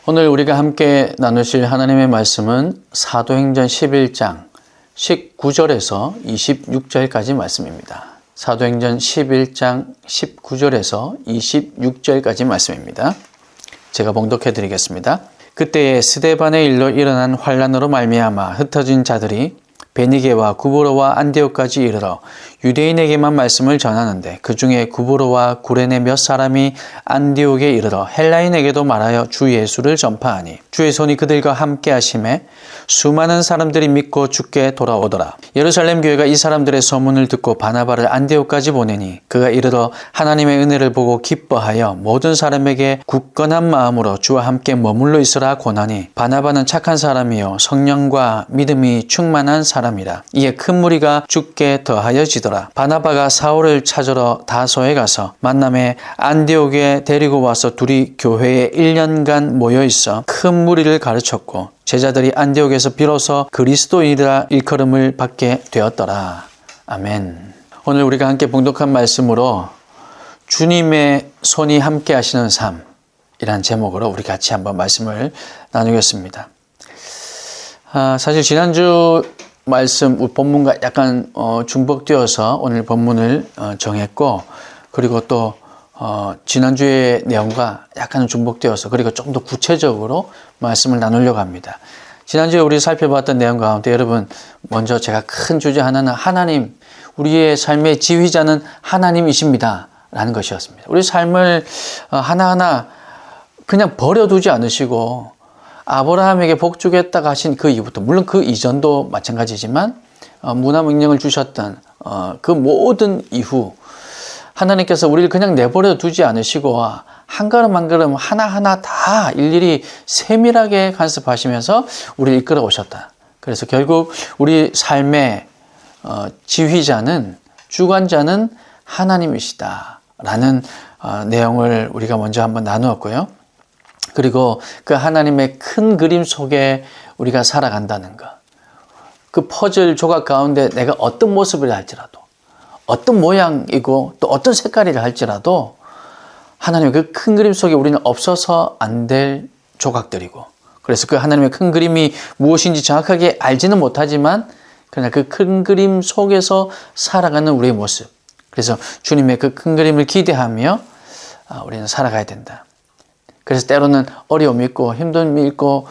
오늘 우리가 함께 나누실 하나님의 말씀은 사도행전 11장 19절에서 26절까지 말씀입니다. 사도행전 11장 19절에서 26절까지 말씀입니다. 제가 봉독해 드리겠습니다. 그때에 스데반의 일로 일어난 환란으로 말미암아 흩어진 자들이 베니게와 구브로와 안디옥까지 이르러 유대인에게만 말씀을 전하는데 그 중에 구브로와 구레네 몇 사람이 안디옥에 이르러 헬라인에게도 말하여 주 예수를 전파하니 주의 손이 그들과 함께 하심에 수많은 사람들이 믿고 주께 돌아오더라. 예루살렘 교회가 이 사람들의 소문을 듣고 바나바를 안디옥까지 보내니 그가 이르러 하나님의 은혜를 보고 기뻐하여 모든 사람에게 굳건한 마음으로 주와 함께 머물러 있으라 권하니 바나바는 착한 사람이요 성령과 믿음이 충만한 사람이라. 이에 큰 무리가 주께 더하여지더라. 바나바가 사울을 찾으러 다소에 가서 만남에 안디옥에 데리고 와서 둘이 교회에 1년간 모여 있어 큰 무리를 가르쳤고 제자들이 안디옥에서 비로소 그리스도인이라 일컬음을 받게 되었더라. 아멘. 오늘 우리가 함께 봉독한 말씀으로 주님의 손이 함께 하시는 삶이란 제목으로 우리 같이 한번 말씀을 나누겠습니다. 사실 지난주 말씀 본문과 약간 중복되어서 오늘 본문을 정했고, 그리고 또 지난주의 내용과 약간 중복되어서 그리고 조금 더 구체적으로 말씀을 나누려고 합니다. 지난주에 우리 살펴봤던 내용 가운데 여러분 먼저 제가 큰 주제 하나는 하나님, 우리의 삶의 지휘자는 하나님이십니다 라는 것이었습니다. 우리 삶을 하나하나 그냥 버려두지 않으시고 아브라함에게 복 주겠다고 하신 그 이후부터, 물론 그 이전도 마찬가지지만 문화 명령을 주셨던 그 모든 이후 하나님께서 우리를 그냥 내버려 두지 않으시고 한 걸음 한 걸음 하나하나 다 일일이 세밀하게 간섭하시면서 우리를 이끌어 오셨다. 그래서 결국 우리 삶의 지휘자는, 주관자는 하나님이시다 라는 내용을 우리가 먼저 한번 나누었고요. 그리고 그 하나님의 큰 그림 속에 우리가 살아간다는 것, 그 퍼즐 조각 가운데 내가 어떤 모습을 할지라도, 어떤 모양이고 또 어떤 색깔이라 할지라도 하나님의 그 큰 그림 속에 우리는 없어서 안 될 조각들이고, 그래서 그 하나님의 큰 그림이 무엇인지 정확하게 알지는 못하지만 그러나 그 큰 그림 속에서 살아가는 우리의 모습, 그래서 주님의 그 큰 그림을 기대하며 우리는 살아가야 된다. 그래서 때로는 어려움이 있고 힘듦이 있고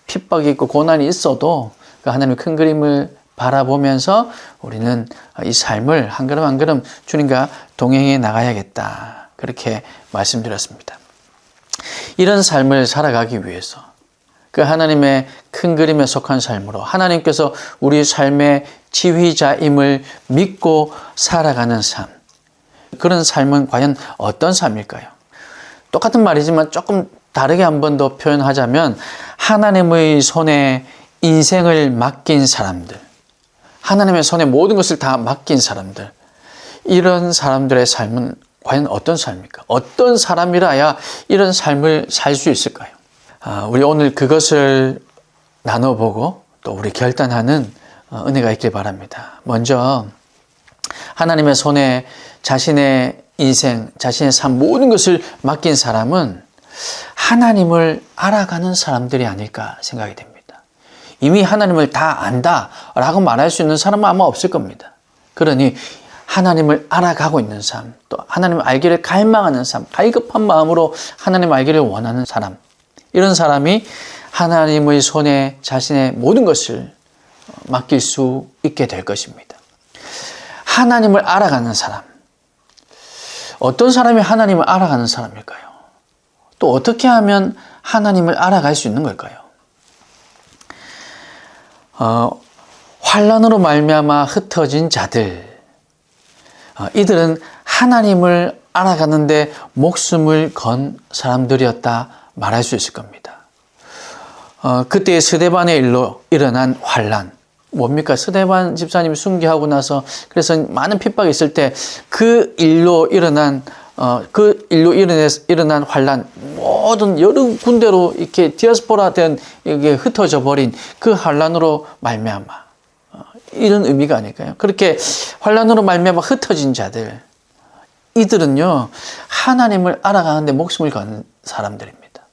핍박이 있고 고난이 있어도 그 하나님의 큰 그림을 바라보면서 우리는 이 삶을 한 걸음 한 걸음 주님과 동행해 나가야겠다, 그렇게 말씀드렸습니다. 이런 삶을 살아가기 위해서 그 하나님의 큰 그림에 속한 삶으로 하나님께서 우리 삶의 지휘자임을 믿고 살아가는 삶, 그런 삶은 과연 어떤 삶일까요? 똑같은 말이지만 조금 다르게 한 번 더 표현하자면 하나님의 손에 인생을 맡긴 사람들, 하나님의 손에 모든 것을 다 맡긴 사람들, 이런 사람들의 삶은 과연 어떤 삶입니까? 어떤 사람이라야 이런 삶을 살 수 있을까요? 우리 오늘 그것을 나눠보고 또 우리 결단하는 은혜가 있길 바랍니다. 먼저 하나님의 손에 자신의 인생, 자신의 삶 모든 것을 맡긴 사람은 하나님을 알아가는 사람들이 아닐까 생각이 됩니다. 이미 하나님을 다 안다라고 말할 수 있는 사람은 아마 없을 겁니다. 그러니 하나님을 알아가고 있는 삶, 또 하나님을 알기를 갈망하는 삶, 갈급한 마음으로 하나님을 알기를 원하는 사람, 이런 사람이 하나님의 손에 자신의 모든 것을 맡길 수 있게 될 것입니다. 하나님을 알아가는 사람, 어떤 사람이 하나님을 알아가는 사람일까요? 또 어떻게 하면 하나님을 알아갈 수 있는 걸까요? 환난으로 말미암아 흩어진 자들, 이들은 하나님을 알아가는데 목숨을 건 사람들이었다 말할 수 있을 겁니다. 그때 스데반의 일로 일어난 환난, 뭡니까? 스데반 집사님이 순교하고 나서 그래서 많은 핍박이 있을 때 그 일로 일어난 환난, 모든 여러 군데로 이렇게 디아스포라 된 이게 흩어져 버린 그 환난으로 말미암아 이런 의미가 아닐까요? 그렇게 환난으로 말미암아 흩어진 자들, 이들은요 하나님을 알아가는데 목숨을 건 사람들입니다.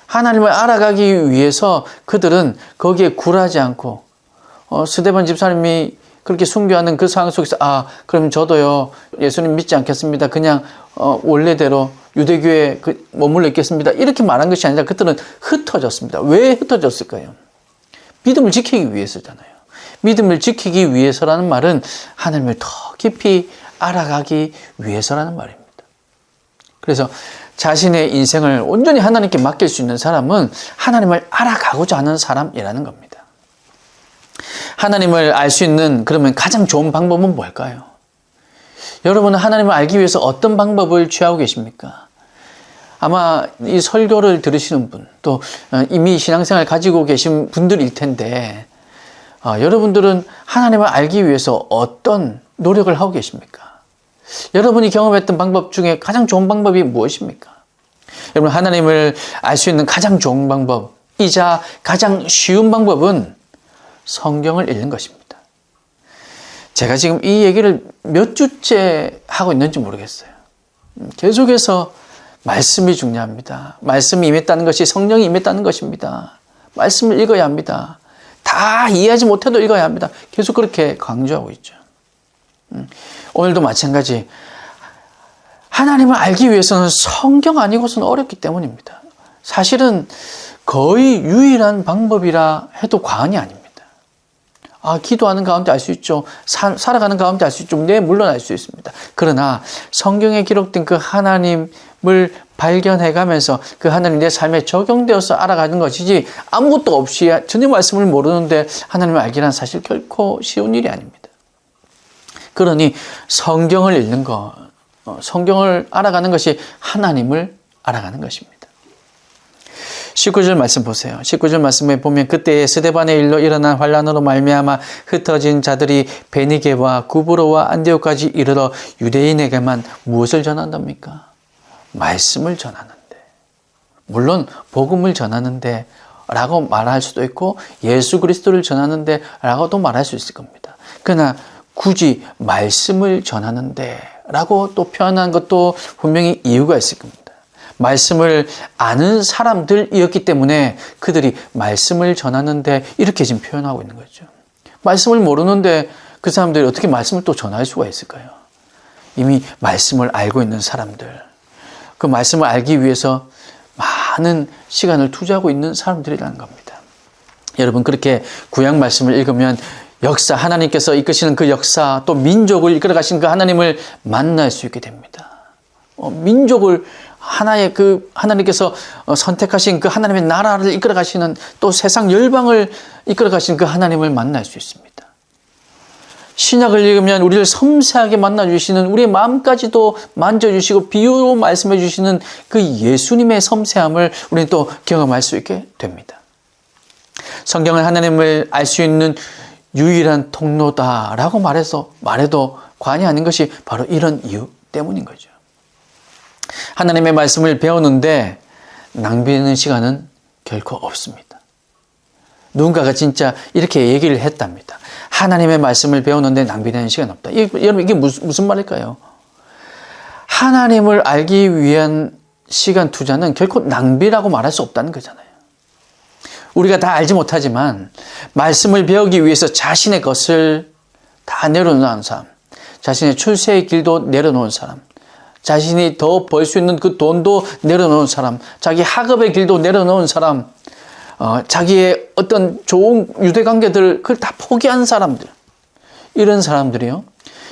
하나님을 알아가기 위해서 그들은 거기에 굴하지 않고 스데반 집사님이 그렇게 순교하는 그 상황 속에서 그럼 저도요 예수님 믿지 않겠습니다. 그냥 원래대로 유대교에 머물러 있겠습니다. 이렇게 말한 것이 아니라 그들은 흩어졌습니다. 왜 흩어졌을까요? 믿음을 지키기 위해서잖아요. 믿음을 지키기 위해서라는 말은 하나님을 더 깊이 알아가기 위해서라는 말입니다. 그래서 자신의 인생을 온전히 하나님께 맡길 수 있는 사람은 하나님을 알아가고자 하는 사람이라는 겁니다. 하나님을 알 수 있는 그러면 가장 좋은 방법은 뭘까요? 여러분은 하나님을 알기 위해서 어떤 방법을 취하고 계십니까? 아마 이 설교를 들으시는 분, 또 이미 신앙생활 가지고 계신 분들일 텐데 여러분들은 하나님을 알기 위해서 어떤 노력을 하고 계십니까? 여러분이 경험했던 방법 중에 가장 좋은 방법이 무엇입니까? 여러분, 하나님을 알 수 있는 가장 좋은 방법이자 가장 쉬운 방법은 성경을 읽는 것입니다. 제가 지금 이 얘기를 몇 주째 하고 있는지 모르겠어요. 계속해서 말씀이 중요합니다. 말씀이 임했다는 것이 성령이 임했다는 것입니다. 말씀을 읽어야 합니다. 다 이해하지 못해도 읽어야 합니다. 계속 그렇게 강조하고 있죠. 오늘도 마찬가지. 하나님을 알기 위해서는 성경 아니고서는 어렵기 때문입니다. 사실은 거의 유일한 방법이라 해도 과언이 아닙니다. 기도하는 가운데 알 수 있죠. 살아가는 가운데 알 수 있죠. 네, 물론 알 수 있습니다. 그러나 성경에 기록된 그 하나님을 발견해가면서 그 하나님 내 삶에 적용되어서 알아가는 것이지 아무것도 없이 전혀 말씀을 모르는데 하나님을 알기란 사실 결코 쉬운 일이 아닙니다. 그러니 성경을 읽는 것, 성경을 알아가는 것이 하나님을 알아가는 것입니다. 19절 말씀 보세요. 19절 말씀에 보면 그때에 스데반의 일로 일어난 환난으로 말미암아 흩어진 자들이 베니게와 구브로와 안디옥까지 이르러 유대인에게만 무엇을 전한답니까? 말씀을 전하는데. 물론 복음을 전하는데 라고 말할 수도 있고 예수 그리스도를 전하는데 라고도 말할 수 있을 겁니다. 그러나 굳이 말씀을 전하는데 라고 또 표현한 것도 분명히 이유가 있을 겁니다. 말씀을 아는 사람들이었기 때문에 그들이 말씀을 전하는데 이렇게 지금 표현하고 있는 거죠. 말씀을 모르는데 그 사람들이 어떻게 말씀을 또 전할 수가 있을까요? 이미 말씀을 알고 있는 사람들, 그 말씀을 알기 위해서 많은 시간을 투자하고 있는 사람들이라는 겁니다. 여러분, 그렇게 구약 말씀을 읽으면 역사, 하나님께서 이끄시는 그 역사, 또 민족을 이끌어 가신 그 하나님을 만날 수 있게 됩니다. 민족을 하나의 그 하나님께서 선택하신 그 하나님의 나라를 이끌어 가시는, 또 세상 열방을 이끌어 가시는 그 하나님을 만날 수 있습니다. 신약을 읽으면 우리를 섬세하게 만나주시는, 우리의 마음까지도 만져주시고 비유로 말씀해 주시는 그 예수님의 섬세함을 우리는 또 경험할 수 있게 됩니다. 성경은 하나님을 알 수 있는 유일한 통로다라고 말해도 과언이 아닌 것이 바로 이런 이유 때문인 거죠. 하나님의 말씀을 배우는데 낭비되는 시간은 결코 없습니다. 누군가가 진짜 이렇게 얘기를 했답니다. 하나님의 말씀을 배우는데 낭비되는 시간 없다. 여러분, 이게 무슨 말일까요? 하나님을 알기 위한 시간 투자는 결코 낭비라고 말할 수 없다는 거잖아요. 우리가 다 알지 못하지만 말씀을 배우기 위해서 자신의 것을 다 내려놓은 사람, 자신의 출세의 길도 내려놓은 사람, 자신이 더 벌 수 있는 그 돈도 내려놓은 사람, 자기 학업의 길도 내려놓은 사람, 자기의 어떤 좋은 유대관계들 그걸 다 포기한 사람들, 이런 사람들이요,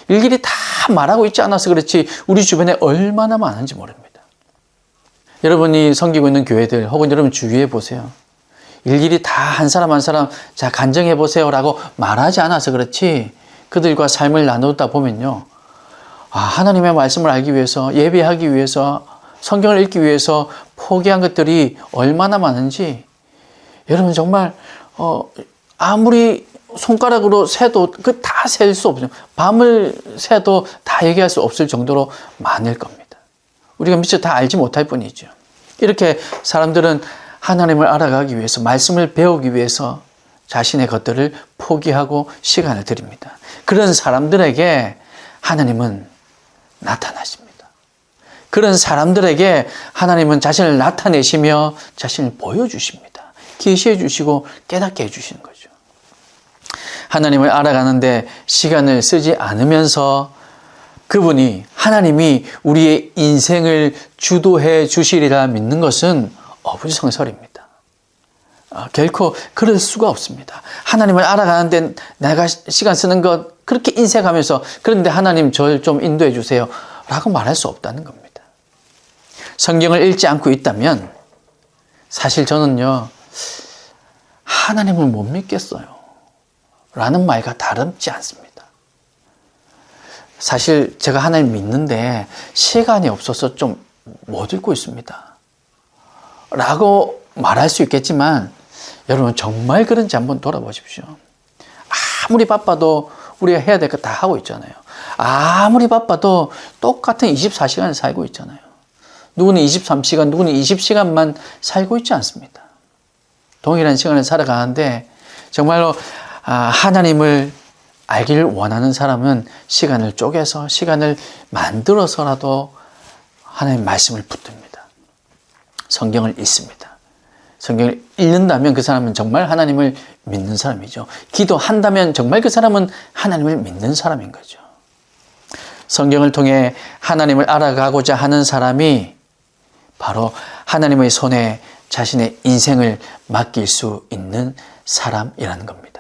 일일이 다 말하고 있지 않아서 그렇지 우리 주변에 얼마나 많은지 모릅니다. 여러분이 섬기고 있는 교회들 혹은 여러분 주위에 보세요. 일일이 다 한 사람 한 사람 자 간증해 보세요 라고 말하지 않아서 그렇지 그들과 삶을 나누다 보면요, 하나님의 말씀을 알기 위해서, 예배하기 위해서, 성경을 읽기 위해서 포기한 것들이 얼마나 많은지 여러분 정말 아무리 손가락으로 세도 그 다 셀 수 없죠. 밤을 새도 다 얘기할 수 없을 정도로 많을 겁니다. 우리가 미처 다 알지 못할 뿐이죠. 이렇게 사람들은 하나님을 알아가기 위해서, 말씀을 배우기 위해서 자신의 것들을 포기하고 시간을 드립니다. 그런 사람들에게 하나님은 나타나십니다. 그런 사람들에게 하나님은 자신을 나타내시며 자신을 보여주십니다. 계시해 주시고 깨닫게 해주시는 거죠. 하나님을 알아가는데 시간을 쓰지 않으면서 그분이 하나님이 우리의 인생을 주도해 주시리라 믿는 것은 어불성설입니다. 결코 그럴 수가 없습니다. 하나님을 알아가는데 내가 시간 쓰는 것 그렇게 인색하면서 그런데 하나님 저를 좀 인도해 주세요 라고 말할 수 없다는 겁니다. 성경을 읽지 않고 있다면 사실 저는요 하나님을 못 믿겠어요 라는 말과 다름지 않습니다. 사실 제가 하나님 믿는데 시간이 없어서 좀 못 읽고 있습니다 라고 말할 수 있겠지만 여러분 정말 그런지 한번 돌아보십시오. 아무리 바빠도 우리가 해야 될 거 다 하고 있잖아요. 아무리 바빠도 똑같은 24시간을 살고 있잖아요. 누구는 23시간, 누구는 20시간만 살고 있지 않습니다. 동일한 시간을 살아가는데 정말로 하나님을 알기를 원하는 사람은 시간을 쪼개서 시간을 만들어서라도 하나님의 말씀을 붙듭니다. 성경을 읽습니다. 성경을 읽는다면 그 사람은 정말 하나님을 믿는 사람이죠. 기도한다면 정말 그 사람은 하나님을 믿는 사람인 거죠. 성경을 통해 하나님을 알아가고자 하는 사람이 바로 하나님의 손에 자신의 인생을 맡길 수 있는 사람이라는 겁니다.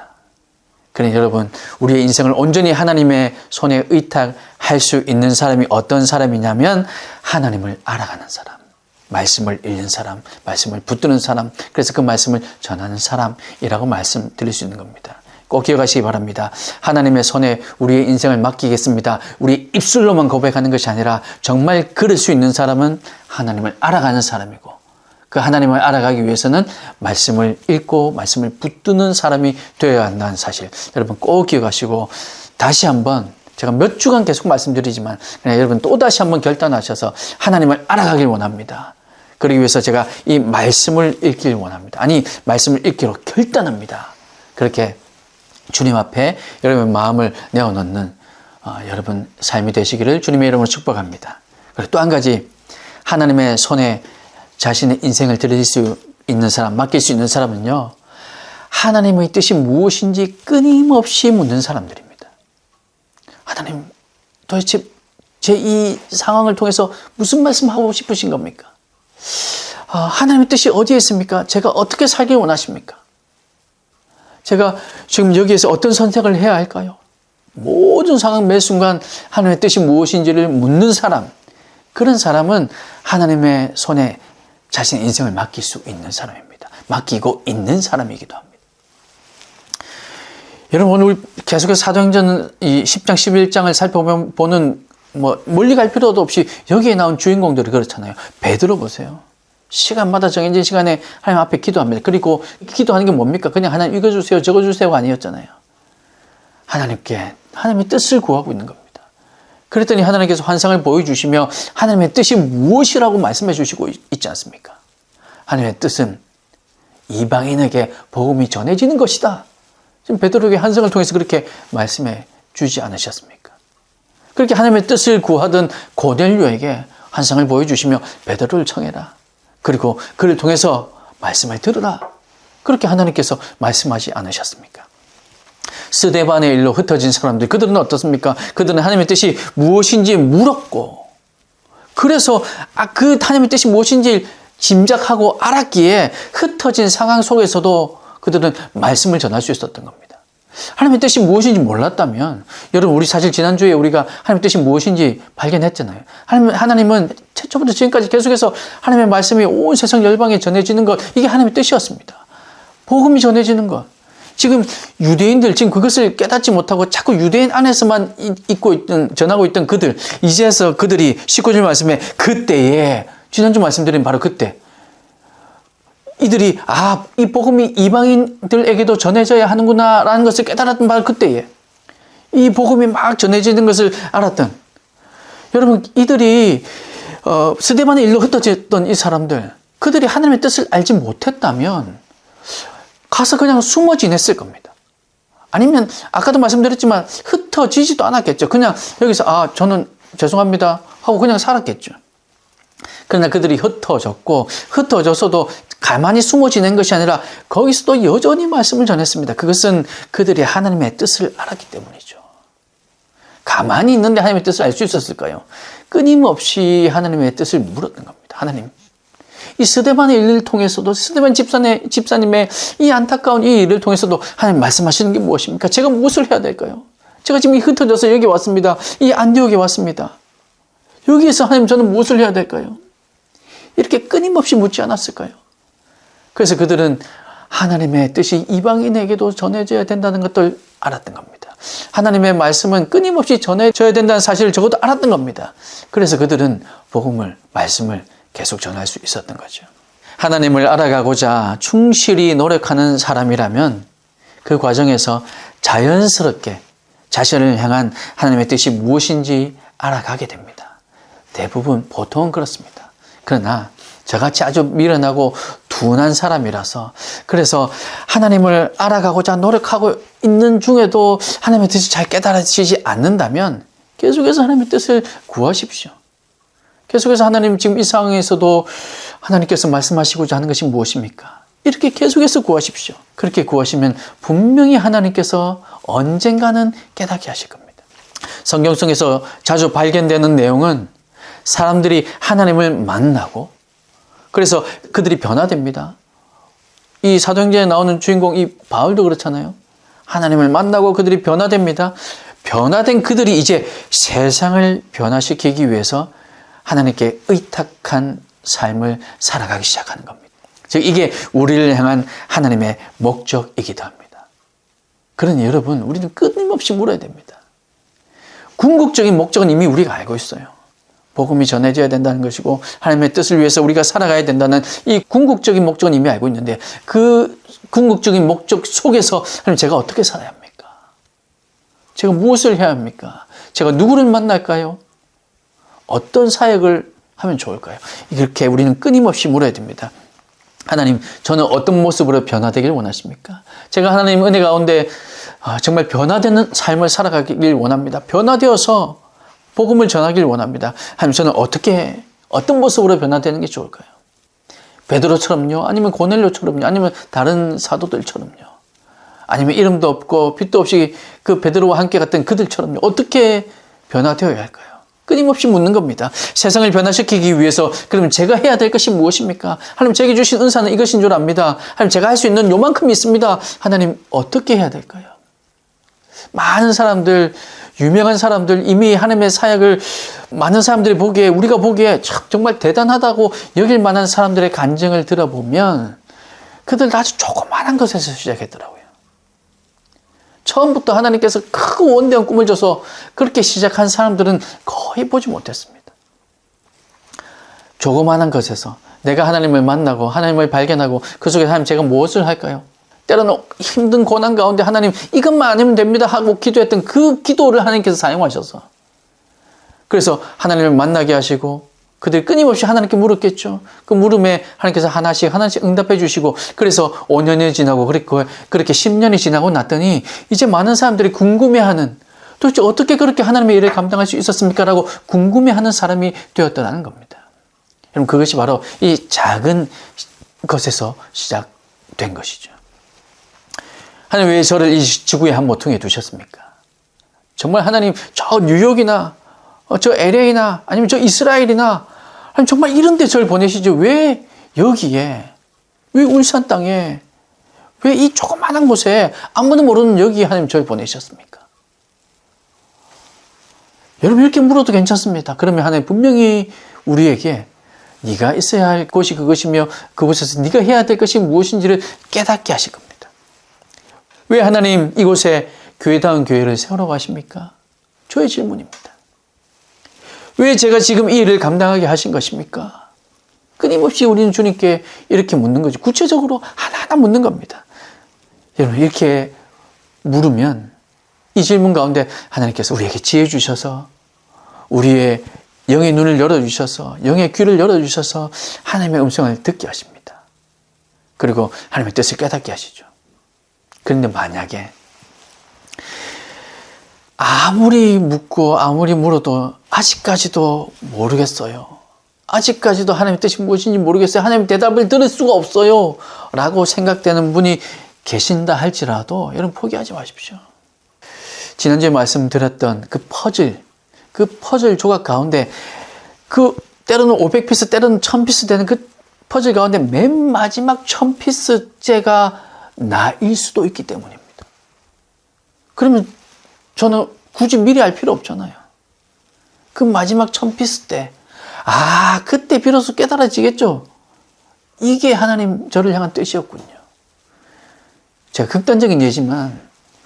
그러니 여러분, 우리의 인생을 온전히 하나님의 손에 의탁할 수 있는 사람이 어떤 사람이냐면 하나님을 알아가는 사람, 말씀을 읽는 사람, 말씀을 붙드는 사람, 그래서 그 말씀을 전하는 사람이라고 말씀드릴 수 있는 겁니다. 꼭 기억하시기 바랍니다. 하나님의 손에 우리의 인생을 맡기겠습니다. 우리 입술로만 고백하는 것이 아니라 정말 그럴 수 있는 사람은 하나님을 알아가는 사람이고 그 하나님을 알아가기 위해서는 말씀을 읽고 말씀을 붙드는 사람이 되어야 한다는 사실 여러분 꼭 기억하시고 다시 한번 제가 몇 주간 계속 말씀드리지만 그냥 여러분 또다시 한번 결단하셔서 하나님을 알아가길 원합니다. 그러기 위해서 제가 이 말씀을 읽길 원합니다. 아니 말씀을 읽기로 결단합니다. 그렇게 주님 앞에 여러분의 마음을 내어놓는 여러분 삶이 되시기를 주님의 이름으로 축복합니다. 그리고 또 한 가지 하나님의 손에 자신의 인생을 드릴 수 있는 사람, 맡길 수 있는 사람은요 하나님의 뜻이 무엇인지 끊임없이 묻는 사람들입니다. 하나님 도대체 제 이 상황을 통해서 무슨 말씀하고 싶으신 겁니까? 하나님의 뜻이 어디에 있습니까? 제가 어떻게 살길 원하십니까? 제가 지금 여기에서 어떤 선택을 해야 할까요? 모든 상황 매 순간 하나님의 뜻이 무엇인지를 묻는 사람, 그런 사람은 하나님의 손에 자신의 인생을 맡길 수 있는 사람입니다. 맡기고 있는 사람이기도 합니다. 여러분 오늘 계속해서 사도행전 이 10장 11장을 살펴보는 멀리 갈 필요도 없이 여기에 나온 주인공들이 그렇잖아요. 베드로 보세요. 시간마다 정해진 시간에 하나님 앞에 기도합니다. 그리고 기도하는 게 뭡니까? 그냥 하나님 읽어주세요, 적어주세요가 아니었잖아요. 하나님께 하나님의 뜻을 구하고 있는 겁니다. 그랬더니 하나님께서 환상을 보여주시며 하나님의 뜻이 무엇이라고 말씀해 주시고 있지 않습니까? 하나님의 뜻은 이방인에게 복음이 전해지는 것이다. 지금 베드로에게 환상을 통해서 그렇게 말씀해 주지 않으셨습니까? 그렇게 하나님의 뜻을 구하던 고넬료에게 환상을 보여주시며 베드로를 청해라. 그리고 그를 통해서 말씀을 들으라. 그렇게 하나님께서 말씀하지 않으셨습니까? 스데반의 일로 흩어진 사람들, 그들은 어떻습니까? 그들은 하나님의 뜻이 무엇인지 물었고, 그래서 그 하나님의 뜻이 무엇인지 짐작하고 알았기에 흩어진 상황 속에서도 그들은 말씀을 전할 수 있었던 겁니다. 하나님의 뜻이 무엇인지 몰랐다면, 여러분 우리 사실 지난주에 우리가 하나님의 뜻이 무엇인지 발견했잖아요. 하나님은 최초부터 지금까지 계속해서 하나님의 말씀이 온 세상 열방에 전해지는 것, 이게 하나님의 뜻이었습니다. 복음이 전해지는 것. 지금 유대인들 지금 그것을 깨닫지 못하고 자꾸 유대인 안에서만 전하고 있던 그들, 이제서 그들이 19절 말씀에 그때에, 지난주 말씀드린 바로 그때, 이들이 이 복음이 이방인들에게도 전해져야 하는구나 라는 것을 깨달았던 바로 그때에, 이 복음이 막 전해지는 것을 알았던, 여러분 이들이 스데반의 일로 흩어졌던 이 사람들, 그들이 하나님의 뜻을 알지 못했다면 가서 그냥 숨어 지냈을 겁니다. 아니면 아까도 말씀드렸지만 흩어지지도 않았겠죠. 그냥 여기서 저는 죄송합니다 하고 그냥 살았겠죠. 그러나 그들이 흩어졌고 흩어져서도 가만히 숨어 지낸 것이 아니라 거기서도 여전히 말씀을 전했습니다. 그것은 그들이 하나님의 뜻을 알았기 때문이죠. 가만히 있는데 하나님의 뜻을 알 수 있었을까요? 끊임없이 하나님의 뜻을 물었던 겁니다. 하나님, 이 스데반의 일을 통해서도 스데반 집사님의 이 안타까운 이 일을 통해서도 하나님 말씀하시는 게 무엇입니까? 제가 무엇을 해야 될까요? 제가 지금 흩어져서 여기 왔습니다. 이 안디옥에 왔습니다. 여기에서 하나님 저는 무엇을 해야 될까요? 이렇게 끊임없이 묻지 않았을까요? 그래서 그들은 하나님의 뜻이 이방인에게도 전해져야 된다는 것을 알았던 겁니다. 하나님의 말씀은 끊임없이 전해져야 된다는 사실을 적어도 알았던 겁니다. 그래서 그들은 복음을, 말씀을 계속 전할 수 있었던 거죠. 하나님을 알아가고자 충실히 노력하는 사람이라면 그 과정에서 자연스럽게 자신을 향한 하나님의 뜻이 무엇인지 알아가게 됩니다. 대부분 보통은 그렇습니다. 그러나 저같이 아주 미련하고 둔한 사람이라서 그래서 하나님을 알아가고자 노력하고 있는 중에도 하나님의 뜻이 잘 깨달아지지 않는다면 계속해서 하나님의 뜻을 구하십시오. 계속해서 하나님 지금 이 상황에서도 하나님께서 말씀하시고자 하는 것이 무엇입니까? 이렇게 계속해서 구하십시오. 그렇게 구하시면 분명히 하나님께서 언젠가는 깨닫게 하실 겁니다. 성경 속에서 자주 발견되는 내용은 사람들이 하나님을 만나고 그래서 그들이 변화됩니다. 이 사도행전에 나오는 주인공 이 바울도 그렇잖아요. 하나님을 만나고 그들이 변화됩니다. 변화된 그들이 이제 세상을 변화시키기 위해서 하나님께 의탁한 삶을 살아가기 시작하는 겁니다. 즉 이게 우리를 향한 하나님의 목적이기도 합니다. 그러니 여러분, 우리는 끊임없이 물어야 됩니다. 궁극적인 목적은 이미 우리가 알고 있어요. 복음이 전해져야 된다는 것이고 하나님의 뜻을 위해서 우리가 살아가야 된다는 이 궁극적인 목적은 이미 알고 있는데 그 궁극적인 목적 속에서 하나님, 제가 어떻게 살아야 합니까? 제가 무엇을 해야 합니까? 제가 누구를 만날까요? 어떤 사역을 하면 좋을까요? 이렇게 우리는 끊임없이 물어야 됩니다. 하나님, 저는 어떤 모습으로 변화되길 원하십니까? 제가 하나님 은혜 가운데 정말 변화되는 삶을 살아가길 원합니다. 변화되어서 복음을 전하길 원합니다. 하나님, 저는 어떤 모습으로 변화되는 게 좋을까요? 베드로처럼요? 아니면 고넬료처럼요? 아니면 다른 사도들처럼요? 아니면 이름도 없고 빛도 없이 그 베드로와 함께 갔던 그들처럼요? 어떻게 변화되어야 할까요? 끊임없이 묻는 겁니다. 세상을 변화시키기 위해서 그러면 제가 해야 될 것이 무엇입니까? 하나님, 제게 주신 은사는 이것인 줄 압니다. 하나님, 제가 할 수 있는 요만큼 있습니다. 하나님, 어떻게 해야 될까요? 많은 사람들, 유명한 사람들, 이미 하나님의 사역을 많은 사람들이 보기에, 우리가 보기에 정말 대단하다고 여길 만한 사람들의 간증을 들어보면 그들 아주 조그마한 것에서 시작했더라고요. 처음부터 하나님께서 크고 원대한 꿈을 줘서 그렇게 시작한 사람들은 거의 보지 못했습니다. 조그마한 것에서 내가 하나님을 만나고 하나님을 발견하고 그 속에서 하나님, 제가 무엇을 할까요? 때로는 힘든 고난 가운데 하나님, 이것만 아니면 됩니다 하고 기도했던 그 기도를 하나님께서 사용하셔서 그래서 하나님을 만나게 하시고 그들이 끊임없이 하나님께 물었겠죠. 그 물음에 하나님께서 하나씩 응답해 주시고 그래서 5년이 지나고 그렇게 10년이 지나고 났더니 이제 많은 사람들이 궁금해하는, 도대체 어떻게 그렇게 하나님의 일을 감당할 수 있었습니까? 라고 궁금해하는 사람이 되었다는 겁니다. 여러분, 그것이 바로 이 작은 것에서 시작된 것이죠. 하나님, 왜 저를 이 지구의 한 모퉁이에 두셨습니까? 정말 하나님, 저 뉴욕이나 저 LA나 아니면 저 이스라엘이나 하나님, 정말 이런 데 저를 보내시죠. 왜 여기에, 왜 울산 땅에, 왜 이 조그마한 곳에 아무도 모르는 여기에 하나님 저를 보내셨습니까? 여러분, 이렇게 물어도 괜찮습니다. 그러면 하나님 분명히 우리에게 네가 있어야 할 곳이 그것이며 그곳에서 네가 해야 될 것이 무엇인지를 깨닫게 하실 겁니다. 왜 하나님 이곳에 교회다운 교회를 세우라고 하십니까? 저의 질문입니다. 왜 제가 지금 이 일을 감당하게 하신 것입니까? 끊임없이 우리는 주님께 이렇게 묻는 거죠. 구체적으로 하나하나 묻는 겁니다. 여러분, 이렇게 물으면 이 질문 가운데 하나님께서 우리에게 지혜 주셔서 우리의 영의 눈을 열어주셔서 영의 귀를 열어주셔서 하나님의 음성을 듣게 하십니다. 그리고 하나님의 뜻을 깨닫게 하시죠. 그런데 만약에 아무리 묻고 아무리 물어도 아직까지도 모르겠어요. 아직까지도 하나님의 뜻이 무엇인지 모르겠어요. 하나님 대답을 들을 수가 없어요. 라고 생각되는 분이 계신다 할지라도 여러분 포기하지 마십시오. 지난주에 말씀드렸던 그 퍼즐 조각 가운데 때로는 500피스, 때로는 1000피스 되는 그 퍼즐 가운데 맨 마지막 1000피스째가 나일 수도 있기 때문입니다. 그러면 저는 굳이 미리 알 필요 없잖아요. 그 마지막 1000피스 때, 그때 비로소 깨달아지겠죠? 이게 하나님 저를 향한 뜻이었군요. 제가 극단적인 예지만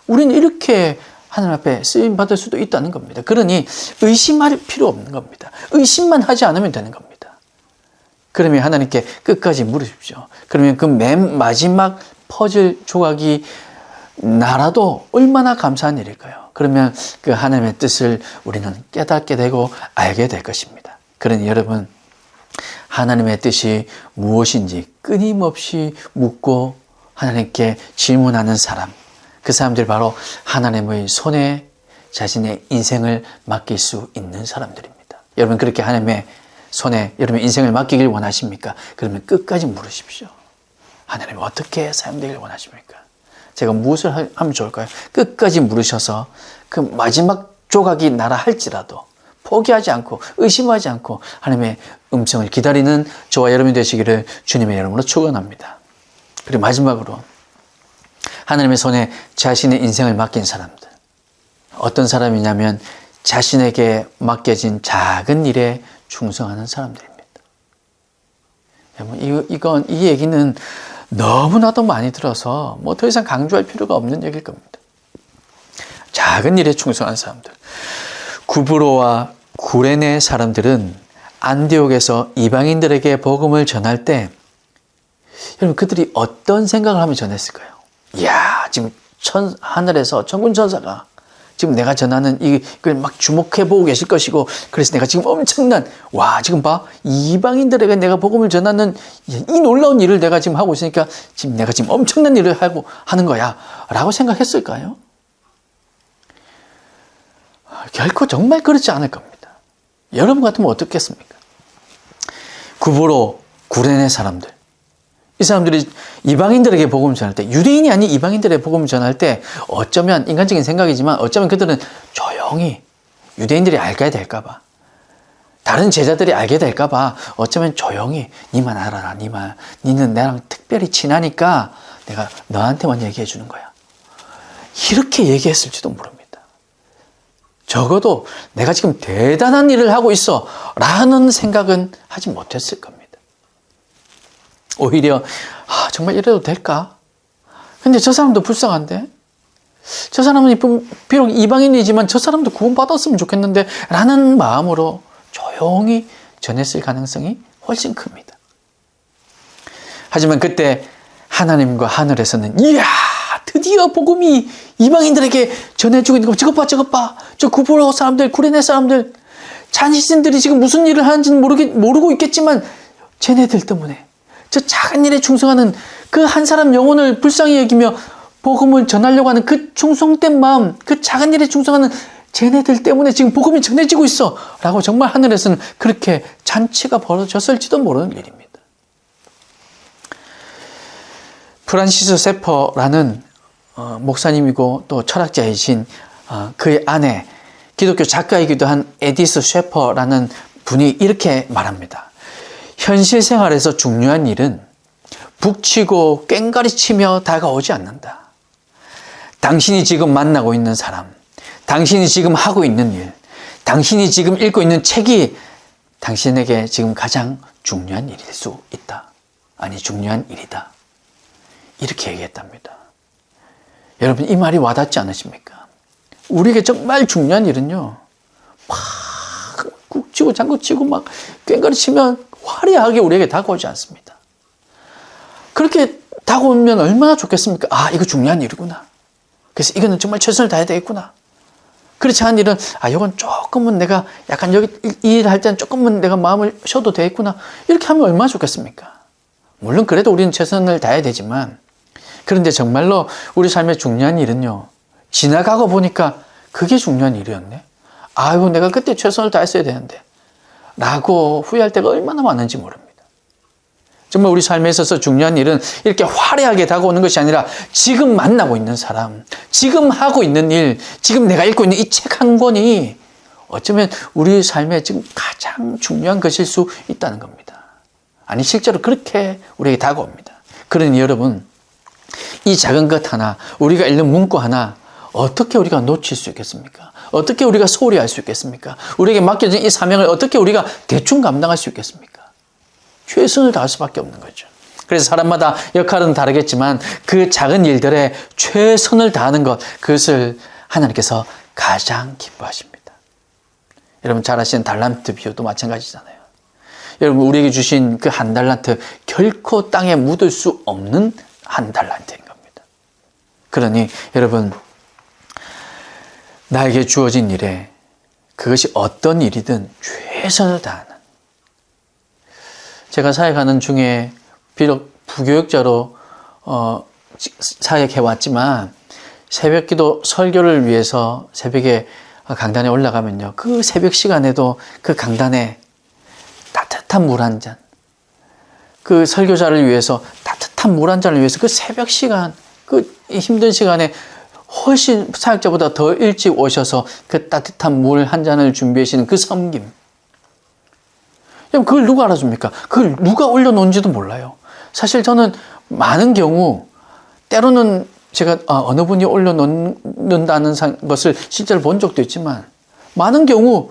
우리는 이렇게 하나님 앞에 쓰임받을 수도 있다는 겁니다. 그러니 의심할 필요 없는 겁니다. 의심만 하지 않으면 되는 겁니다. 그러면 하나님께 끝까지 물으십시오. 그러면 그 맨 마지막 퍼즐 조각이 나라도 얼마나 감사한 일일까요? 그러면 그 하나님의 뜻을 우리는 깨닫게 되고 알게 될 것입니다. 그러니 여러분, 하나님의 뜻이 무엇인지 끊임없이 묻고 하나님께 질문하는 사람, 그 사람들이 바로 하나님의 손에 자신의 인생을 맡길 수 있는 사람들입니다. 여러분, 그렇게 하나님의 손에 여러분의 인생을 맡기길 원하십니까? 그러면 끝까지 물으십시오. 하나님 어떻게 사용되길 원하십니까? 제가 무엇을 하면 좋을까요? 끝까지 물으셔서 그 마지막 조각이 나라 할지라도 포기하지 않고 의심하지 않고 하나님의 음성을 기다리는 저와 여러분이 되시기를 주님의 이름으로 축원합니다. 그리고 마지막으로 하나님의 손에 자신의 인생을 맡긴 사람들. 어떤 사람이냐면 자신에게 맡겨진 작은 일에 충성하는 사람들입니다. 이 얘기는 너무나도 많이 들어서 더 이상 강조할 필요가 없는 얘기일 겁니다. 작은 일에 충성한 사람들. 구브로와 구레네 사람들은 안디옥에서 이방인들에게 복음을 전할 때 여러분 그들이 어떤 생각을 하며 전했을까요? 이야, 지금 하늘에서 천군 천사가 지금 내가 전하는 이걸 막 주목해 보고 계실 것이고, 그래서 내가 지금 엄청난, 지금 봐, 이방인들에게 내가 복음을 전하는 이 놀라운 일을 내가 지금 하고 있으니까 지금 내가 지금 엄청난 일을 하는 거야 라고 생각했을까요? 결코 정말 그렇지 않을 겁니다. 여러분 같으면 어떻겠습니까? 구브로, 구레네 사람들, 이 사람들이 이방인들에게 복음을 전할 때, 유대인이 아닌 이방인들에게 복음을 전할 때 어쩌면 인간적인 생각이지만 어쩌면 그들은 조용히 유대인들이 알게 될까 봐, 다른 제자들이 알게 될까 봐 어쩌면 조용히 니만 알아라, 니는 나랑 특별히 친하니까 내가 너한테만 얘기해 주는 거야, 이렇게 얘기했을지도 모릅니다. 적어도 내가 지금 대단한 일을 하고 있어 라는 생각은 하지 못했을 겁니다. 오히려 정말 이래도 될까? 근데 저 사람도 불쌍한데? 저 사람은 비록 이방인이지만 저 사람도 구원받았으면 좋겠는데 라는 마음으로 조용히 전했을 가능성이 훨씬 큽니다. 하지만 그때 하나님과 하늘에서는 이야, 드디어 복음이 이방인들에게 전해주고 있는 거, 저것 봐. 저 구브로 사람들, 구레네 사람들, 자신들이 지금 무슨 일을 하는지는 모르고 있겠지만 쟤네들 때문에 저 작은 일에 충성하는 그 한 사람 영혼을 불쌍히 여기며 복음을 전하려고 하는 그 충성된 마음, 그 작은 일에 충성하는 쟤네들 때문에 지금 복음이 전해지고 있어 라고 정말 하늘에서는 그렇게 잔치가 벌어졌을지도 모르는 일입니다. 프란시스 세퍼라는 목사님이고 또 철학자이신 그의 아내, 기독교 작가이기도 한 에디스 셰퍼라는 분이 이렇게 말합니다. 현실 생활에서 중요한 일은 북치고 꽹가리치며 다가오지 않는다. 당신이 지금 만나고 있는 사람, 당신이 지금 하고 있는 일, 당신이 지금 읽고 있는 책이 당신에게 지금 가장 중요한 일일 수 있다. 아니, 중요한 일이다. 이렇게 얘기했답니다. 여러분, 이 말이 와닿지 않으십니까? 우리에게 정말 중요한 일은요, 막 국치고 장구치고 막 꽹가리치면 화려하게 우리에게 다가오지 않습니다. 그렇게 다가오면 얼마나 좋겠습니까? 이거 중요한 일이구나. 그래서 이거는 정말 최선을 다해야 되겠구나. 그렇지 않은 일은 이건 조금은 내가 약간 여기 이 일 할 때는 조금은 내가 마음을 쉬어도 되겠구나. 이렇게 하면 얼마나 좋겠습니까? 물론 그래도 우리는 최선을 다해야 되지만 그런데 정말로 우리 삶의 중요한 일은요, 지나가고 보니까 그게 중요한 일이었네. 아이고, 내가 그때 최선을 다했어야 되는데 라고 후회할 때가 얼마나 많은지 모릅니다. 정말 우리 삶에 있어서 중요한 일은 이렇게 화려하게 다가오는 것이 아니라 지금 만나고 있는 사람, 지금 하고 있는 일, 지금 내가 읽고 있는 이 책 한 권이 어쩌면 우리 삶에 지금 가장 중요한 것일 수 있다는 겁니다. 아니, 실제로 그렇게 우리에게 다가옵니다. 그러니 여러분, 이 작은 것 하나, 우리가 읽는 문구 하나 어떻게 우리가 놓칠 수 있겠습니까? 어떻게 우리가 소홀히 할 수 있겠습니까? 우리에게 맡겨진 이 사명을 어떻게 우리가 대충 감당할 수 있겠습니까? 최선을 다할 수밖에 없는 거죠. 그래서 사람마다 역할은 다르겠지만 그 작은 일들에 최선을 다하는 것, 그것을 하나님께서 가장 기뻐하십니다. 여러분 잘 아시는 달란트 비유도 마찬가지잖아요. 여러분 우리에게 주신 그 한 달란트, 결코 땅에 묻을 수 없는 한 달란트인 겁니다. 그러니 여러분, 나에게 주어진 일에 그것이 어떤 일이든 최선을 다하는, 제가 사역하는 중에 비록 부교육자로 사역해왔지만 새벽기도 설교를 위해서 새벽에 강단에 올라가면요, 그 새벽 시간에도 그 강단에 따뜻한 물 한 잔, 그 설교자를 위해서 따뜻한 물 한 잔을 위해서 그 새벽 시간, 그 힘든 시간에 훨씬 사역자보다 더 일찍 오셔서 그 따뜻한 물 한 잔을 준비하시는 그 섬김, 그걸 누가 알아줍니까? 그걸 누가 올려놓은지도 몰라요. 사실 저는 많은 경우, 때로는 제가 어느 분이 올려놓는다는 것을 실제로 본 적도 있지만, 많은 경우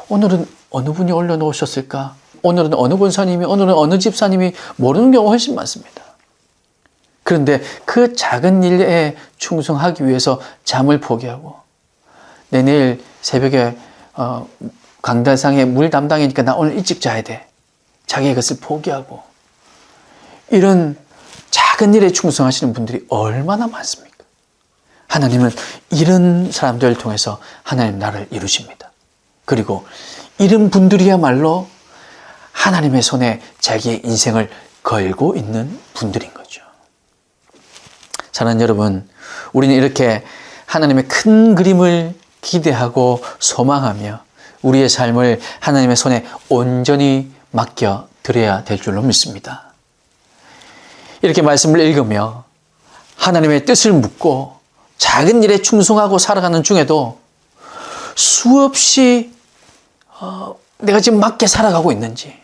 오늘은 어느 분이 올려놓으셨을까? 오늘은 어느 권사님이, 오늘은 어느 집사님이, 모르는 경우가 훨씬 많습니다. 그런데 그 작은 일에 충성하기 위해서 잠을 포기하고, 내 내일 새벽에 강단상에 물 담당이니까 나 오늘 일찍 자야 돼, 자기의 것을 포기하고, 이런 작은 일에 충성하시는 분들이 얼마나 많습니까? 하나님은 이런 사람들을 통해서 하나님 나라를 이루십니다. 그리고 이런 분들이야말로 하나님의 손에 자기의 인생을 걸고 있는 분들인 거죠. 사랑하는 여러분, 우리는 이렇게 하나님의 큰 그림을 기대하고 소망하며 우리의 삶을 하나님의 손에 온전히 맡겨 드려야 될 줄로 믿습니다. 이렇게 말씀을 읽으며 하나님의 뜻을 묻고 작은 일에 충성하고 살아가는 중에도 수없이 내가 지금 맞게 살아가고 있는지,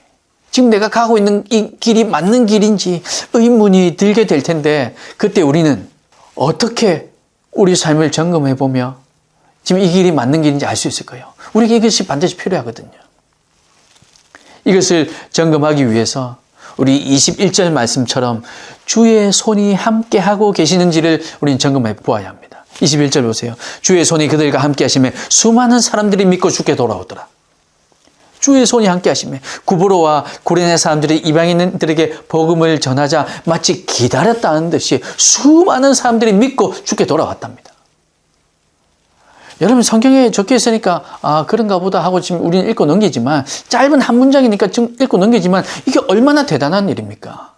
지금 내가 가고 있는 이 길이 맞는 길인지 의문이 들게 될 텐데, 그때 우리는 어떻게 우리 삶을 점검해 보며 지금 이 길이 맞는 길인지 알 수 있을까요? 우리에게 이것이 반드시 필요하거든요. 이것을 점검하기 위해서 우리 21절 말씀처럼 주의 손이 함께하고 계시는지를 우리는 점검해 보아야 합니다. 21절 보세요. 주의 손이 그들과 함께 하시매 수많은 사람들이 믿고 주께 돌아오더라. 주의 손이 함께 하시매 구브로와 구레네 사람들이 이방인들에게 복음을 전하자 마치 기다렸다는 듯이 수많은 사람들이 믿고 주께 돌아왔답니다. 여러분, 성경에 적혀 있으니까 그런가 보다 하고 지금 우리는 읽고 넘기지만, 짧은 한 문장이니까 지금 읽고 넘기지만, 이게 얼마나 대단한 일입니까?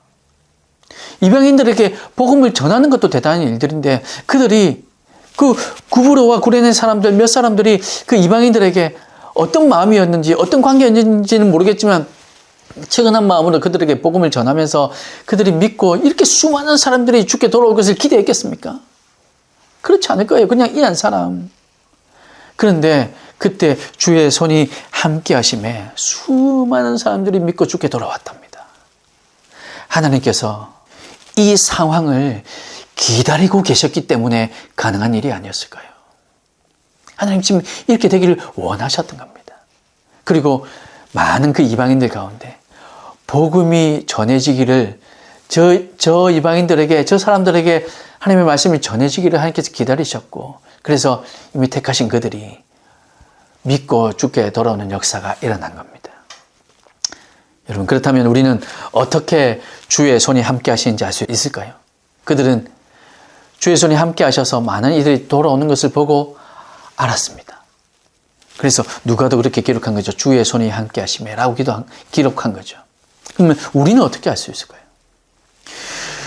이방인들에게 복음을 전하는 것도 대단한 일들인데, 그들이 그 구브로와 구레네 사람들 몇 사람들이 그 이방인들에게 어떤 마음이었는지, 어떤 관계였는지는 모르겠지만 측은한 마음으로 그들에게 복음을 전하면서 그들이 믿고 이렇게 수많은 사람들이 주께 돌아올 것을 기대했겠습니까? 그렇지 않을 거예요. 그냥 이 한 사람. 그런데 그때 주의 손이 함께 하심에 수많은 사람들이 믿고 주께 돌아왔답니다. 하나님께서 이 상황을 기다리고 계셨기 때문에 가능한 일이 아니었을까요? 하나님 지금 이렇게 되기를 원하셨던 겁니다. 그리고 많은 그 이방인들 가운데 복음이 전해지기를, 저 이방인들에게, 저 사람들에게 하나님의 말씀이 전해지기를 하나님께서 기다리셨고, 그래서 이미 택하신 그들이 믿고 주께 돌아오는 역사가 일어난 겁니다. 여러분, 그렇다면 우리는 어떻게 주의 손이 함께 하시는지 알 수 있을까요? 그들은 주의 손이 함께 하셔서 많은 이들이 돌아오는 것을 보고 알았습니다. 그래서 누가도 그렇게 기록한 거죠. 주의 손이 함께 하시매라고 기록한 거죠. 그러면 우리는 어떻게 알 수 있을까요?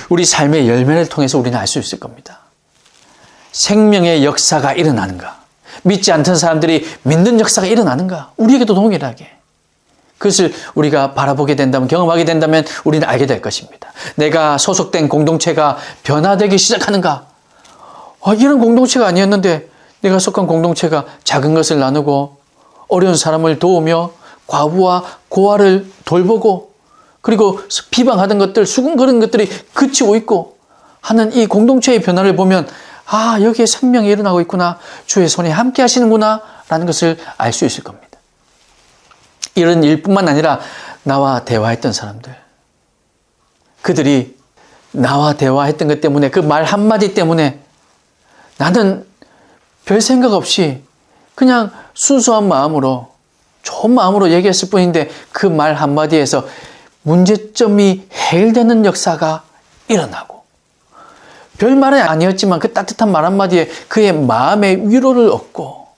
우리 삶의 열매를 통해서 우리는 알 수 있을 겁니다. 생명의 역사가 일어나는가? 믿지 않던 사람들이 믿는 역사가 일어나는가? 우리에게도 동일하게. 그것을 우리가 바라보게 된다면, 경험하게 된다면 우리는 알게 될 것입니다. 내가 소속된 공동체가 변화되기 시작하는가? 이런 공동체가 아니었는데 내가 속한 공동체가 작은 것을 나누고 어려운 사람을 도우며 과부와 고아를 돌보고 그리고 비방하던 것들, 수군거리는 것들이 그치고 있고 하는 이 공동체의 변화를 보면 여기에 생명이 일어나고 있구나. 주의 손이 함께 하시는구나 라는 것을 알 수 있을 겁니다. 이런 일뿐만 아니라 나와 대화했던 사람들, 그들이 나와 대화했던 것 때문에 그 말 한마디 때문에 나는 별 생각 없이 그냥 순수한 마음으로 좋은 마음으로 얘기했을 뿐인데 그 말 한마디에서 문제점이 해결되는 역사가 일어나고 별말은 아니었지만 그 따뜻한 말 한마디에 그의 마음의 위로를 얻고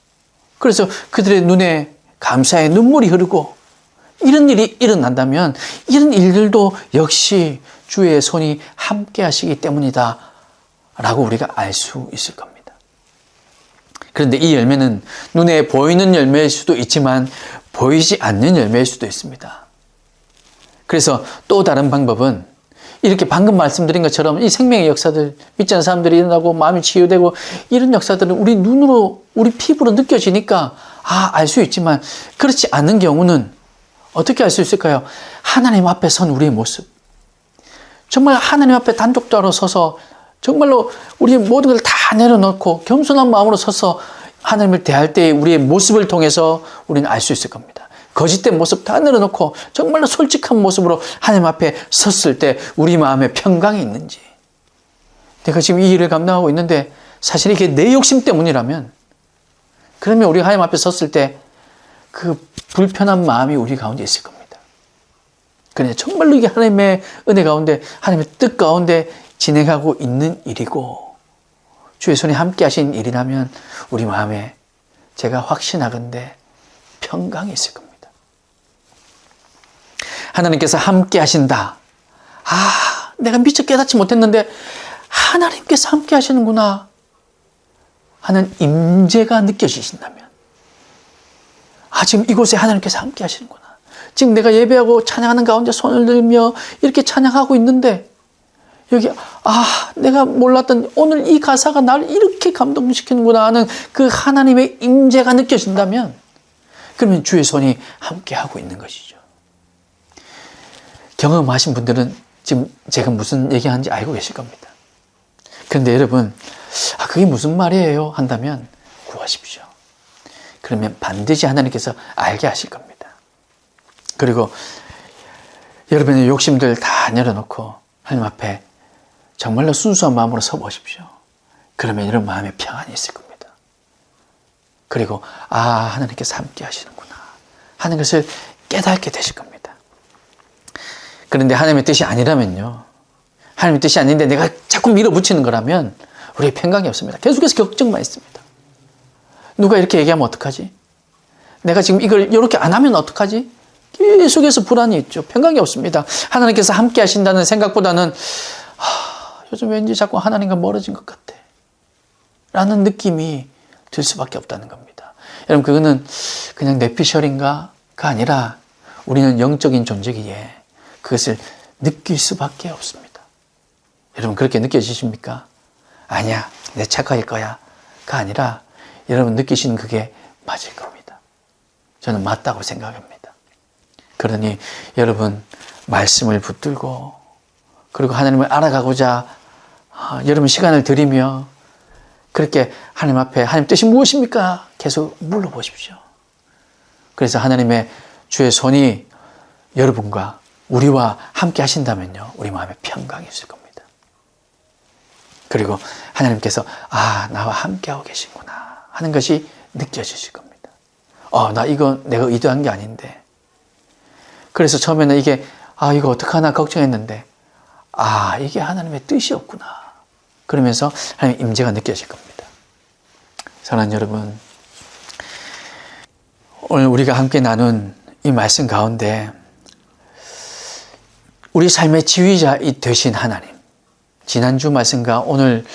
그래서 그들의 눈에 감사의 눈물이 흐르고 이런 일이 일어난다면 이런 일들도 역시 주의 손이 함께 하시기 때문이다 라고 우리가 알 수 있을 겁니다. 그런데 이 열매는 눈에 보이는 열매일 수도 있지만 보이지 않는 열매일 수도 있습니다. 그래서 또 다른 방법은 이렇게 방금 말씀드린 것처럼 이 생명의 역사들, 믿지 않는 사람들이 일어나고 마음이 치유되고 이런 역사들은 우리 눈으로, 우리 피부로 느껴지니까 알 수 있지만 그렇지 않은 경우는 어떻게 알 수 있을까요? 하나님 앞에 선 우리의 모습. 정말 하나님 앞에 단독자로 서서 정말로 우리의 모든 걸 다 내려놓고 겸손한 마음으로 서서 하나님을 대할 때의 우리의 모습을 통해서 우리는 알 수 있을 겁니다. 거짓된 모습 다 내려놓고 정말로 솔직한 모습으로 하나님 앞에 섰을 때 우리 마음에 평강이 있는지, 내가 지금 이 일을 감당하고 있는데 사실 이게 내 욕심 때문이라면 그러면 우리가 하나님 앞에 섰을 때 그 불편한 마음이 우리 가운데 있을 겁니다. 그런데 정말로 이게 하나님의 은혜 가운데, 하나님의 뜻 가운데 진행하고 있는 일이고 주의 손이 함께 하신 일이라면 우리 마음에 제가 확신하건대 평강이 있을 겁니다. 하나님께서 함께 하신다. 내가 미처 깨닫지 못했는데 하나님께서 함께 하시는구나 하는 임재가 느껴지신다면, 지금 이곳에 하나님께서 함께 하시는구나. 지금 내가 예배하고 찬양하는 가운데 손을 들며 이렇게 찬양하고 있는데 여기 내가 몰랐던 오늘 이 가사가 나를 이렇게 감동시키는구나 하는 그 하나님의 임재가 느껴진다면 그러면 주의 손이 함께하고 있는 것이죠. 경험하신 분들은 지금 제가 무슨 얘기하는지 알고 계실 겁니다. 그런데 여러분, 그게 무슨 말이에요? 한다면 구하십시오. 그러면 반드시 하나님께서 알게 하실 겁니다. 그리고 여러분의 욕심들 다 내려놓고 하나님 앞에 정말로 순수한 마음으로 서보십시오. 그러면 이런 마음의 평안이 있을 겁니다. 그리고 하나님께서 함께 하시는구나 하는 것을 깨닫게 되실 겁니다. 그런데 하나님의 뜻이 아니라면요, 하나님의 뜻이 아닌데 내가 자꾸 밀어붙이는 거라면 우리의 평강이 없습니다. 계속해서 걱정만 있습니다. 누가 이렇게 얘기하면 어떡하지? 내가 지금 이걸 이렇게 안 하면 어떡하지? 계속해서 불안이 있죠. 평강이 없습니다. 하나님께서 함께 하신다는 생각보다는 요즘 왠지 자꾸 하나님과 멀어진 것 같아 라는 느낌이 들 수밖에 없다는 겁니다. 여러분, 그거는 그냥 뇌피셜인가가 아니라 우리는 영적인 존재기에 그것을 느낄 수밖에 없습니다. 여러분, 그렇게 느껴지십니까? 아니야, 내 착각일 거야 가 아니라 여러분 느끼시는 그게 맞을 겁니다. 저는 맞다고 생각합니다. 그러니 여러분 말씀을 붙들고 그리고 하나님을 알아가고자 여러분 시간을 들이며 그렇게 하나님 앞에 하나님 뜻이 무엇입니까? 계속 물어보십시오. 그래서 하나님의 주의 손이 여러분과 우리와 함께 하신다면요, 우리 마음에 평강이 있을 겁니다. 그리고 하나님께서 나와 함께하고 계신구나 하는 것이 느껴지실 겁니다. 나 이거 내가 의도한 게 아닌데, 그래서 처음에는 이게 이거 어떡하나 걱정했는데 이게 하나님의 뜻이었구나 그러면서 하나님의 임재가 느껴질 겁니다. 사랑하는 여러분, 오늘 우리가 함께 나눈 이 말씀 가운데 우리 삶의 지휘자 되신 하나님, 지난주 말씀과 오늘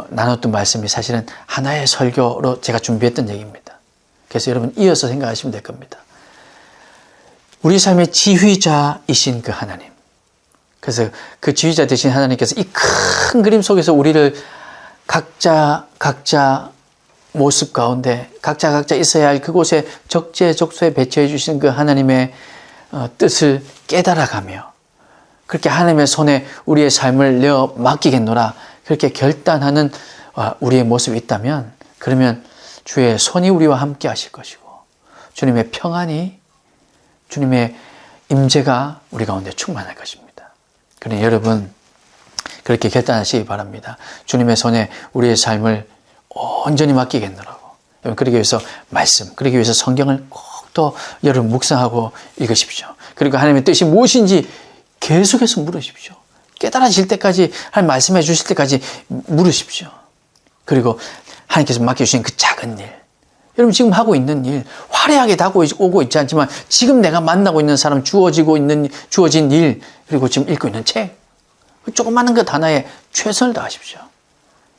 나눴던 말씀이 사실은 하나의 설교로 제가 준비했던 얘기입니다. 그래서 여러분 이어서 생각하시면 될 겁니다. 우리 삶의 지휘자이신 그 하나님. 그래서 그 지휘자 되신 하나님께서 이 큰 그림 속에서 우리를 각자 모습 가운데 각자 있어야 할 그곳에 적재적소에 배치해 주신 그 하나님의 뜻을 깨달아가며 그렇게 하나님의 손에 우리의 삶을 내어 맡기겠노라 그렇게 결단하는 우리의 모습이 있다면 그러면 주의 손이 우리와 함께 하실 것이고 주님의 평안이 주님의 임재가 우리 가운데 충만할 것입니다. 그러니 여러분 그렇게 결단하시기 바랍니다. 주님의 손에 우리의 삶을 온전히 맡기겠노라고. 그러기 위해서 말씀, 그러기 위해서 성경을 꼭 또 여러분 묵상하고 읽으십시오. 그리고 하나님의 뜻이 무엇인지 계속해서 물으십시오. 깨달아질 때까지 하나님 말씀해 주실 때까지 물으십시오. 그리고 하나님께서 맡겨주신 그 작은 일, 여러분 지금 하고 있는 일, 화려하게 다가오고 있지 않지만 지금 내가 만나고 있는 사람, 주어진 일, 그리고 지금 읽고 있는 책, 조그마한 것 하나에 최선을 다하십시오.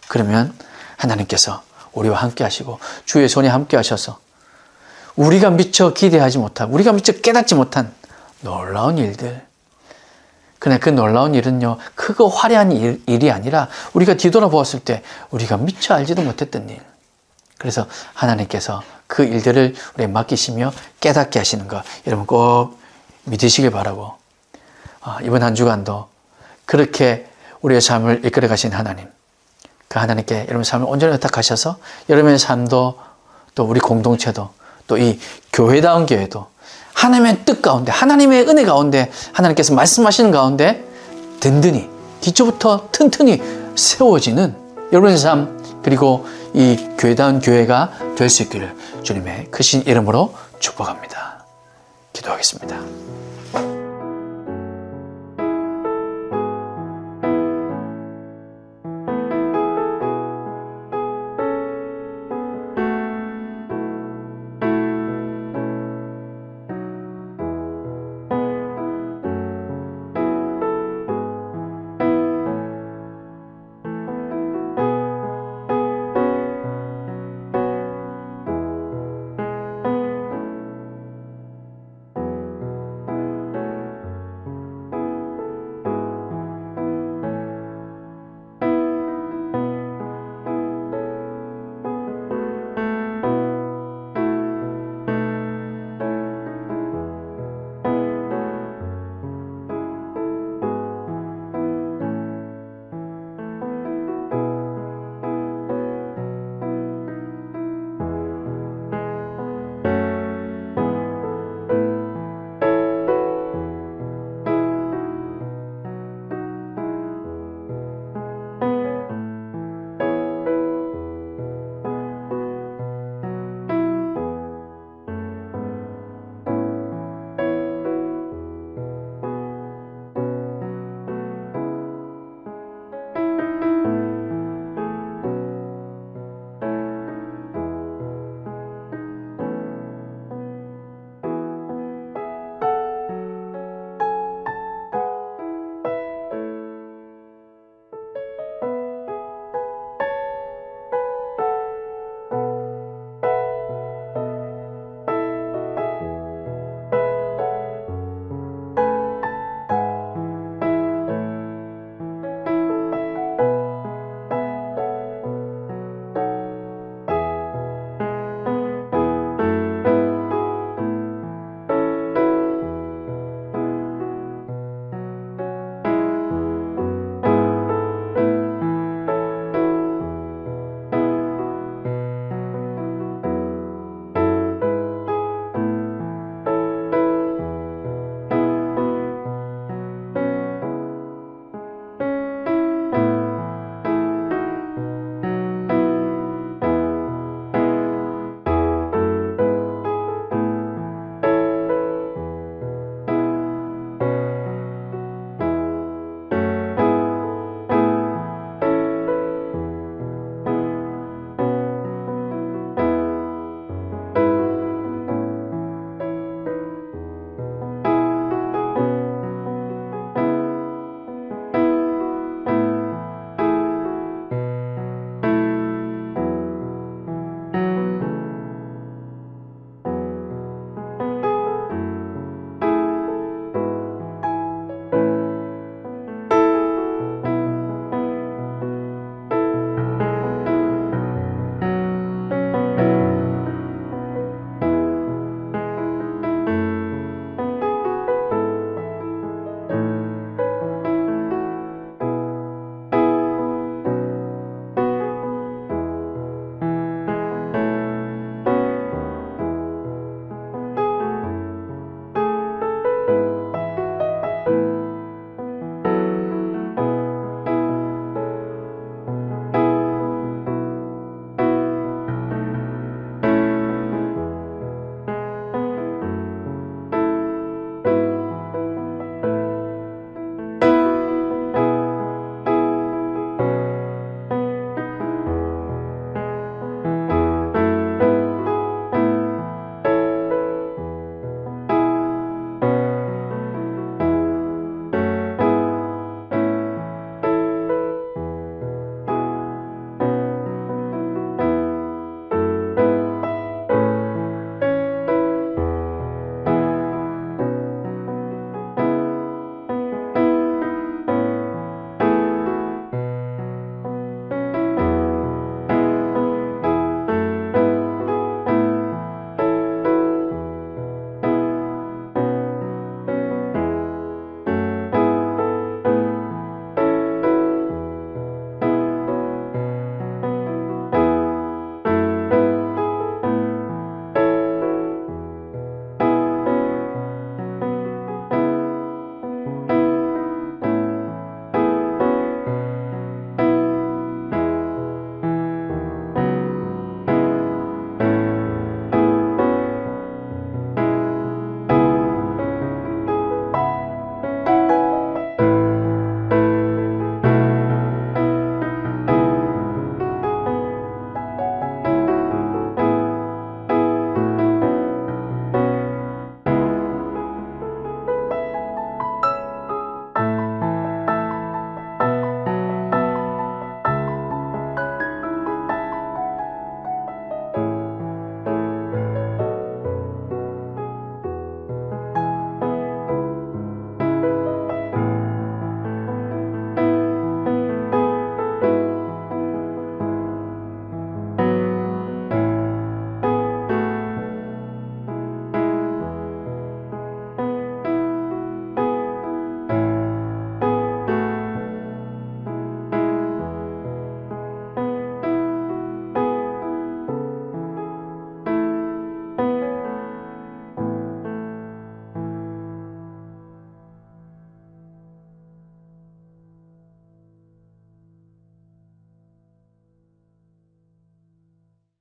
그러면 하나님께서 우리와 함께 하시고 주의 손이 함께 하셔서 우리가 미처 기대하지 못한, 우리가 미처 깨닫지 못한 놀라운 일들, 그러나 그 놀라운 일은요, 크고 화려한 일이 아니라 우리가 뒤돌아보았을 때 우리가 미처 알지도 못했던 일. 그래서 하나님께서 그 일들을 우리에 맡기시며 깨닫게 하시는 것 여러분 꼭 믿으시길 바라고 이번 한 주간도 그렇게 우리의 삶을 이끌어 가신 하나님, 그 하나님께 여러분의 삶을 온전히 의탁하셔서 여러분의 삶도 또 우리 공동체도 또 이 교회다운 교회도 하나님의 뜻 가운데 하나님의 은혜 가운데 하나님께서 말씀하시는 가운데 든든히 기초부터 튼튼히 세워지는 여러분의 삶 그리고 이 교회다운 교회가 될 수 있기를 주님의 크신 이름으로 축복합니다. 기도하겠습니다.